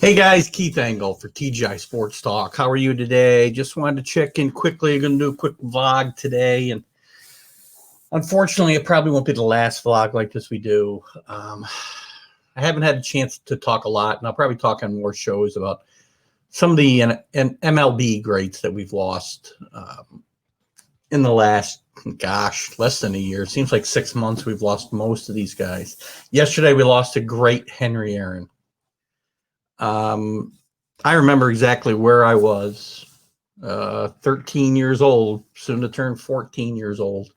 Hey guys, Keith Engel for TGI Sports Talk. How are you today? Just wanted to check in quickly. I'm going to do a quick vlog today, and unfortunately, it probably won't be the last vlog like this we do. I haven't had a chance to talk a lot, and I'll probably talk on more shows about some of the MLB greats that we've lost in the last, less than a year. It seems like 6 months we've lost most of these guys. Yesterday, we lost a great Henry Aaron. I remember exactly where I was, 13 years old, soon to turn 14 years old,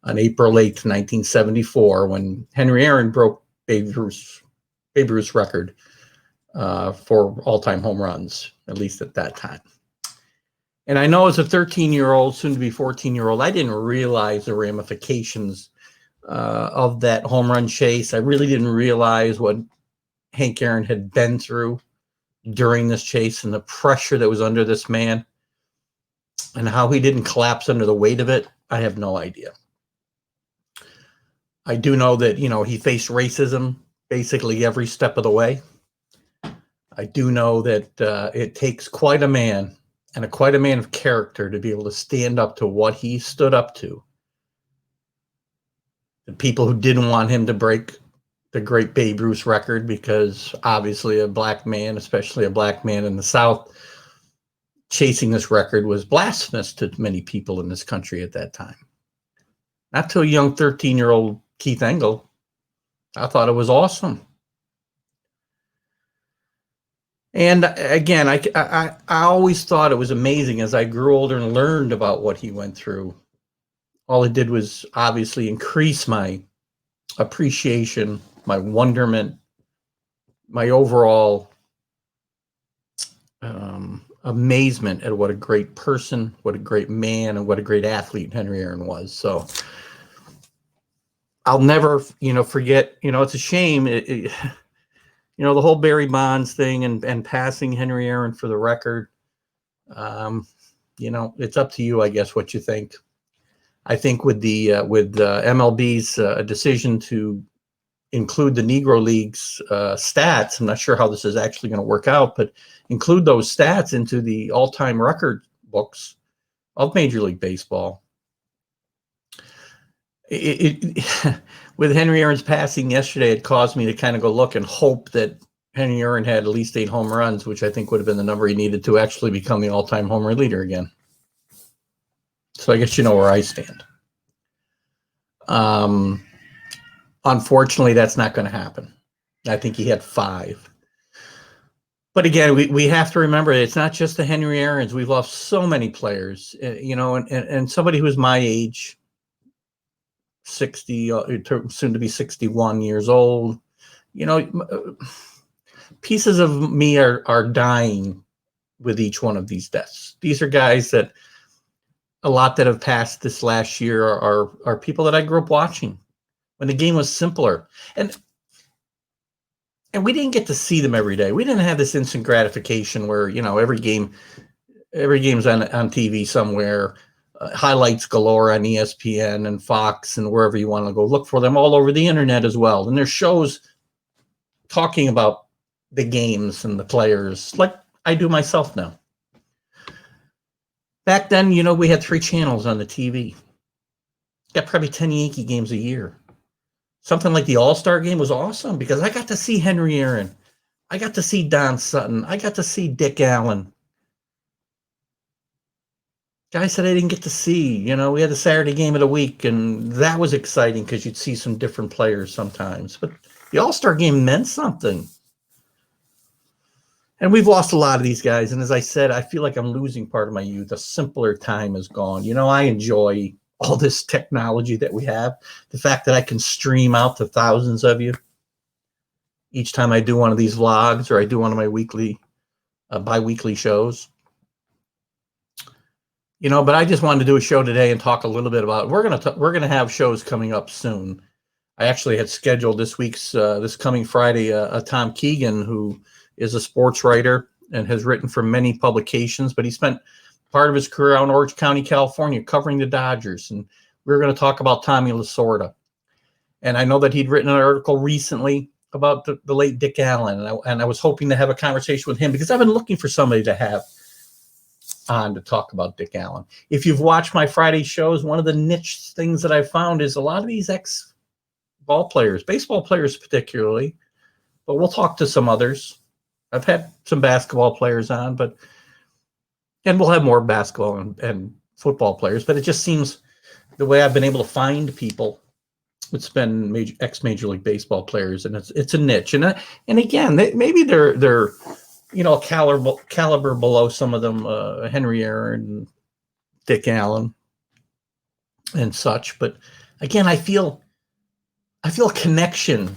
on April 8th, 1974, when Henry Aaron broke Babe Ruth's record for all-time home runs, at least at that time. And I know as a 13-year-old, soon to be 14-year-old, I didn't realize the ramifications of that home run chase. I really didn't realize what Hank Aaron had been through during this chase and the pressure that was under this man and how he didn't collapse under the weight of it. I have no idea. I do know that, he faced racism basically every step of the way. I do know that it takes quite a man and quite a man of character to be able to stand up to what he stood up to. The people who didn't want him to break the great Babe Ruth record, because obviously a black man, especially a black man in the South, chasing this record was blasphemous to many people in this country at that time. Not to a young 13-year-old Keith Engel. I thought it was awesome. And again, I always thought it was amazing as I grew older and learned about what he went through. All it did was obviously increase my appreciation, my wonderment, my overall amazement at what a great person, what a great man, and what a great athlete Henry Aaron was. So I'll never, forget, it's a shame, the whole Barry Bonds thing and passing Henry Aaron for the record. It's up to you, I guess, what you think. I think with MLB's decision to include the Negro League's stats, I'm not sure how this is actually going to work out, but include those stats into the all-time record books of Major League Baseball. With Henry Aaron's passing yesterday, it caused me to kind of go look and hope that Henry Aaron had at least 8 home runs, which I think would have been the number he needed to actually become the all-time home run leader again. So I guess you know where I stand. Unfortunately, that's not going to happen. I think he had 5. But again, we have to remember it's not just the Henry Aarons. We've lost so many players, and somebody who's my age, 60, soon to be 61 years old, pieces of me are dying with each one of these deaths. These are guys that a lot that have passed this last year are people that I grew up watching when the game was simpler. And we didn't get to see them every day. We didn't have this instant gratification where, every game's on TV somewhere, highlights galore on ESPN and Fox and wherever you want to go look for them, all over the internet as well. And there's shows talking about the games and the players like I do myself now. Back then, we had 3 channels on the TV. Got probably 10 Yankee games a year. Something like the All-Star game was awesome because I got to see Henry Aaron. I got to see Don Sutton. I got to see Dick Allen. Guys that I didn't get to see. We had the Saturday game of the week, and that was exciting because you'd see some different players sometimes. But the All-Star game meant something. And we've lost a lot of these guys. And as I said, I feel like I'm losing part of my youth. A simpler time is gone. I enjoy all this technology that we have. The fact that I can stream out to thousands of you each time I do one of these vlogs or I do one of my bi-weekly shows. But I just wanted to do a show today and talk a little bit about, we're going to have shows coming up soon. I actually had scheduled this coming Friday, Tom Keegan, who is a sports writer and has written for many publications, but he spent part of his career out in Orange County, California, covering the Dodgers. And we were going to talk about Tommy Lasorda. And I know that he'd written an article recently about the late Dick Allen, and I was hoping to have a conversation with him because I've been looking for somebody to have on to talk about Dick Allen. If you've watched my Friday shows, one of the niche things that I found is a lot of these ex-ball players, baseball players particularly, but we'll talk to some others. I've had some basketball players on, and we'll have more basketball and football players, but it just seems the way I've been able to find people, it's been ex-Major League Baseball players, and it's a niche. And again, maybe they're caliber below some of them, Henry Aaron, Dick Allen, and such. But again, I feel a connection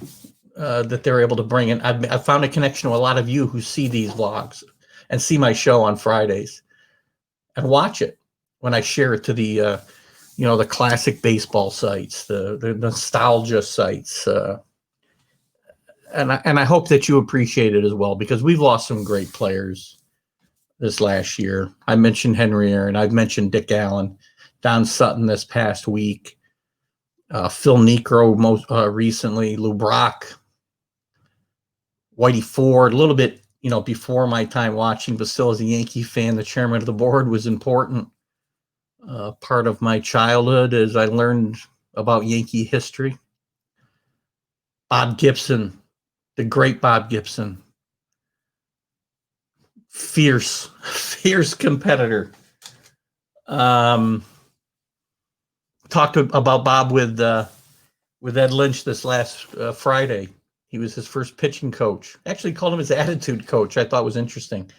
that they're able to bring in. I've found a connection to a lot of you who see these vlogs and see my show on Fridays and watch it when I share it to the the classic baseball sites, the nostalgia sites, and I hope that you appreciate it as well, because we've lost some great players this last year. I mentioned Henry Aaron, I've mentioned Dick Allen, Don Sutton this past week, Phil Niekro most recently, Lou Brock, Whitey Ford, a little bit before my time watching, but still as a Yankee fan, the chairman of the board was important. Part of my childhood as I learned about Yankee history. Bob Gibson, the great Bob Gibson, fierce competitor. Talked about Bob with Ed Lynch this last Friday. He was his first pitching coach. Actually called him his attitude coach. I thought was interesting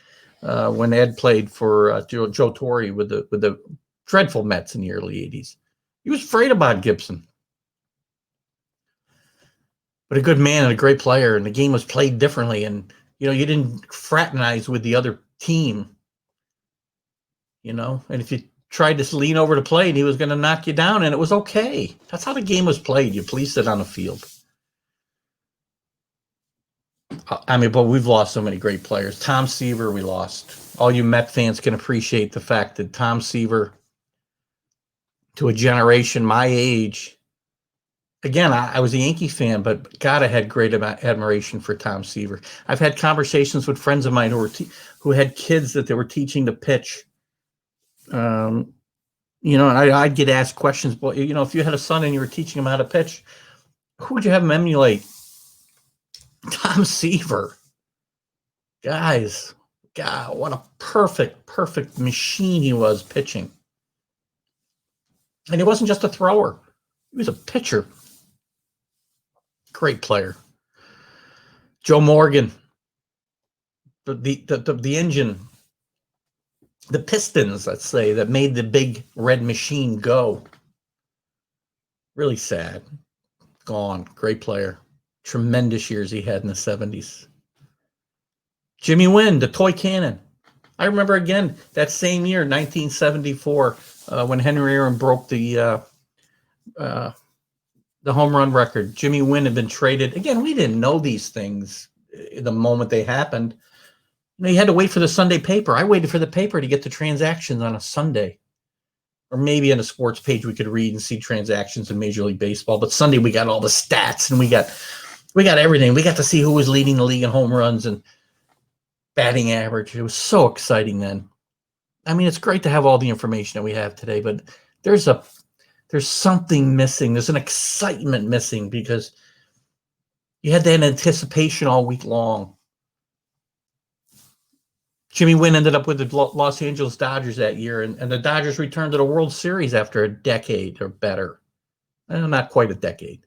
when Ed played for Joe Torre with the dreadful Mets in the early 80s. He was afraid of Bob Gibson. But a good man and a great player, and the game was played differently. And, you didn't fraternize with the other team, and if you tried to lean over to play, and he was going to knock you down, and it was okay. That's how the game was played. You policed it on the field. But we've lost so many great players. Tom Seaver, we lost. All you Met fans can appreciate the fact that Tom Seaver, to a generation my age, again, I was a Yankee fan, but God, I had great admiration for Tom Seaver. I've had conversations with friends of mine who had kids that they were teaching to pitch. And I'd get asked questions. Well, if you had a son and you were teaching him how to pitch, who would you have him emulate? Tom Seaver. Guys, God, what a perfect machine he was pitching. And he wasn't just a thrower. He was a pitcher. Great player. Joe Morgan, the engine, the pistons, let's say, that made the big red machine go. Really sad. Gone. Great player. Tremendous years he had in the 70s. Jimmy Wynn, the toy cannon. I remember again that same year, 1974, when Henry Aaron broke the home run record. Jimmy Wynn had been traded. Again, we didn't know these things the moment they happened. You had to wait for the Sunday paper. I waited for the paper to get the transactions on a Sunday. Or maybe on a sports page we could read and see transactions in Major League Baseball. But Sunday we got all the stats and we got everything. We got to see who was leading the league in home runs and batting average. It was so exciting then. I mean, it's great to have all the information that we have today, but there's something missing. There's an excitement missing because you had that anticipation all week long. Jimmy Wynn ended up with the Los Angeles Dodgers that year, and the Dodgers returned to the World Series after a decade or better. Not quite a decade.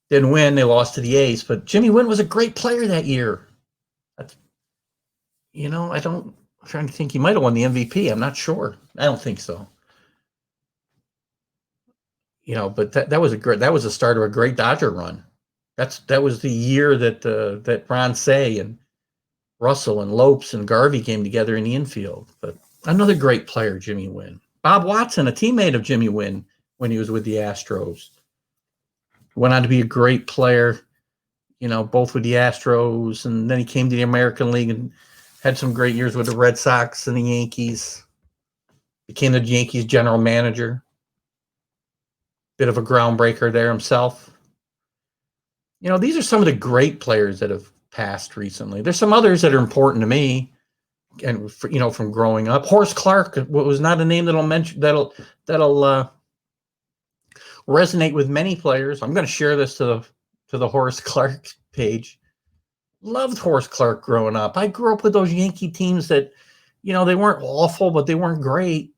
Didn't win. They lost to the A's, but Jimmy Wynn was a great player that year. I'm trying to think. He might have won the MVP. I'm not sure. I don't think so. But that was the start of a great Dodger run. That was the year that Ron Say and Russell and Lopes and Garvey came together in the infield. But another great player, Jimmy Wynn. Bob Watson, a teammate of Jimmy Wynn when he was with the Astros, went on to be a great player, both with the Astros, and then he came to the American League and had some great years with the Red Sox and the Yankees. Became the Yankees general manager. Bit of a groundbreaker there himself. These are some of the great players that have passed recently. There's some others that are important to me, and from growing up. Horace Clark was not a name that'll resonate with many players. I'm going to share this to the Horace Clark page. Loved Horace Clark growing up. I grew up with those Yankee teams that, they weren't awful, but they weren't great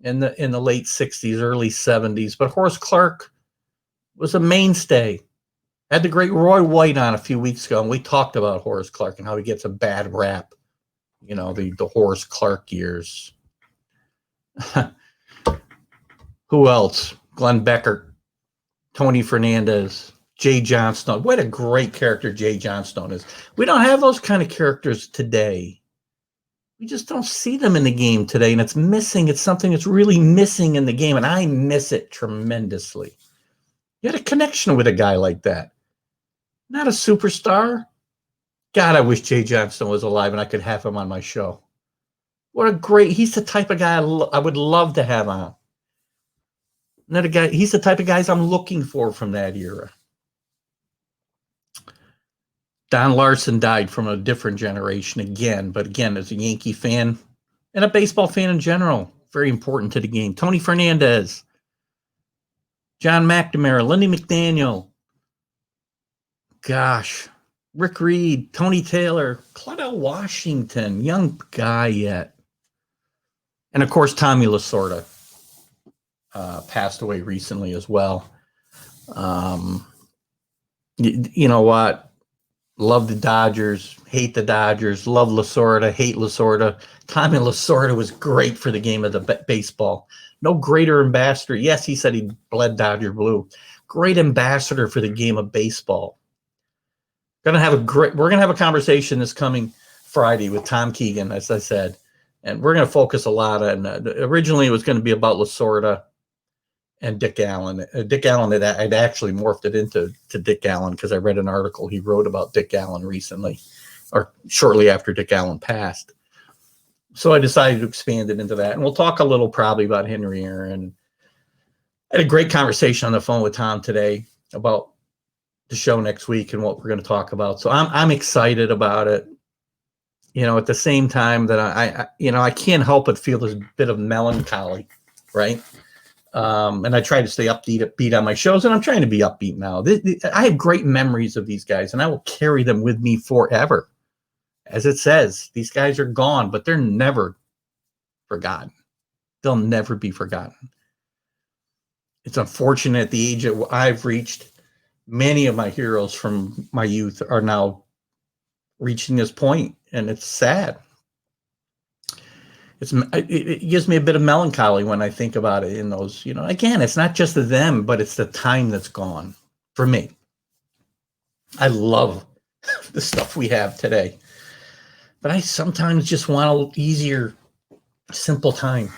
in the late 60s, early 70s. But Horace Clark was a mainstay. Had the great Roy White on a few weeks ago, and we talked about Horace Clark and how he gets a bad rap. The Horace Clark years. Who else? Glenn Becker, Tony Fernandez, Jay Johnstone. What a great character Jay Johnstone is. We don't have those kind of characters today. We just don't see them in the game today, and it's missing. It's something that's really missing in the game, and I miss it tremendously. You had a connection with a guy like that. Not a superstar. God, I wish Jay Johnstone was alive and I could have him on my show. He's the type of guy I would love to have on. He's the type of guys I'm looking for from that era. Don Larson died from a different generation again, but again, as a Yankee fan and a baseball fan in general, very important to the game. Tony Fernandez, John McNamara, Lindy McDaniel, Rick Reed, Tony Taylor, Claudel Washington, young guy yet. And of course, Tommy Lasorda passed away recently as well. You know what? Love the Dodgers, hate the Dodgers, love Lasorda, hate Lasorda. Tommy Lasorda was great for the game of the baseball. No greater ambassador. Yes, he said he bled Dodger blue. Great ambassador for the game of baseball. We're gonna have a conversation this coming Friday with Tom Keegan, as I said, and we're gonna focus a lot on. Originally, it was going to be about Lasorda and Dick Allen. Dick Allen I'd actually morphed it into Dick Allen because I read an article he wrote about Dick Allen recently, or shortly after Dick Allen passed. So I decided to expand it into that, and we'll talk a little probably about Henry Aaron. I had a great conversation on the phone with Tom today about the show next week and what we're going to talk about. So I'm excited about it. At the same time that I can't help but feel this bit of melancholy, right? And I try to stay upbeat on my shows, and I'm trying to be upbeat now. I have great memories of these guys, and I will carry them with me forever. As it says, these guys are gone, but they're never forgotten. They'll never be forgotten. It's unfortunate at the age that I've reached. Many of my heroes from my youth are now reaching this point, and it's sad. It gives me a bit of melancholy when I think about it in those, again, it's not just them, but it's the time that's gone for me. I love the stuff we have today, but I sometimes just want an easier, simple time.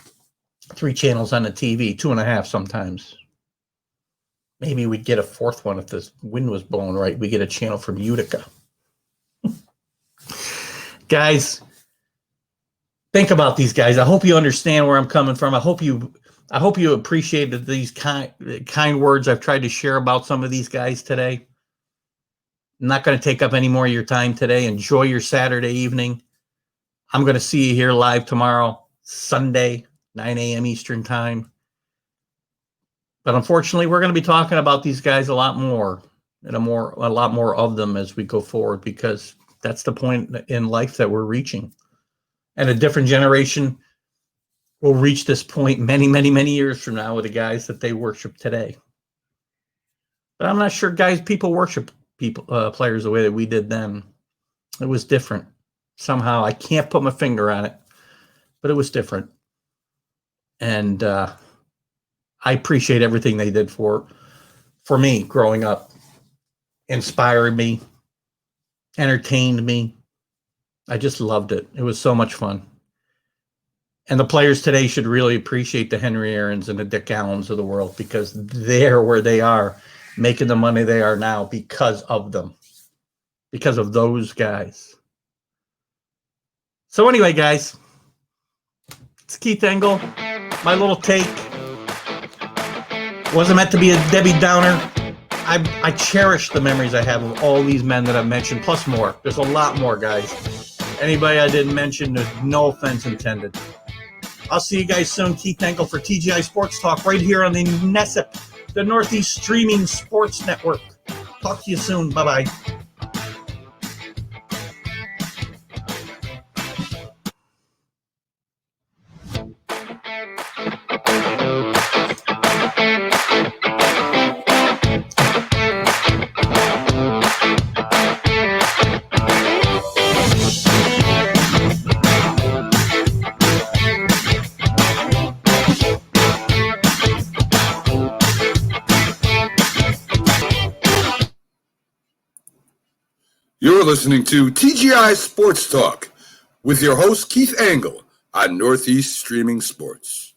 3 channels on the TV, 2.5 sometimes. Maybe we'd get a 4th one if the wind was blowing right. We get a channel from Utica. Guys, think about these guys. I hope you understand where I'm coming from. I hope you appreciated these kind words I've tried to share about some of these guys today. I'm not going to take up any more of your time today. Enjoy your Saturday evening. I'm going to see you here live tomorrow, Sunday, 9 a.m. Eastern time. But unfortunately, we're going to be talking about these guys a lot more, and a lot more of them as we go forward, because that's the point in life that we're reaching. And a different generation will reach this point many, many, many years from now with the guys that they worship today. But I'm not sure, people worship players the way that we did then. It was different. Somehow, I can't put my finger on it, but it was different. And I appreciate everything they did for me growing up. Inspired me, entertained me. I just loved it. It was so much fun. And the players today should really appreciate the Henry Aarons and the Dick Allens of the world, because they're where they are, making the money they are now because of them, because of those guys. So anyway, guys, it's Keith Engel. My little take. Wasn't meant to be a Debbie Downer. I cherish the memories I have of all these men that I've mentioned, plus more. There's a lot more, guys. Anybody I didn't mention, there's no offense intended. I'll see you guys soon. Keith Engel for TGI Sports Talk right here on the NESIP, the Northeast Streaming Sports Network. Talk to you soon. Bye-bye. You're listening to TGI Sports Talk with your host, Keith Engel, on Northeast Streaming Sports.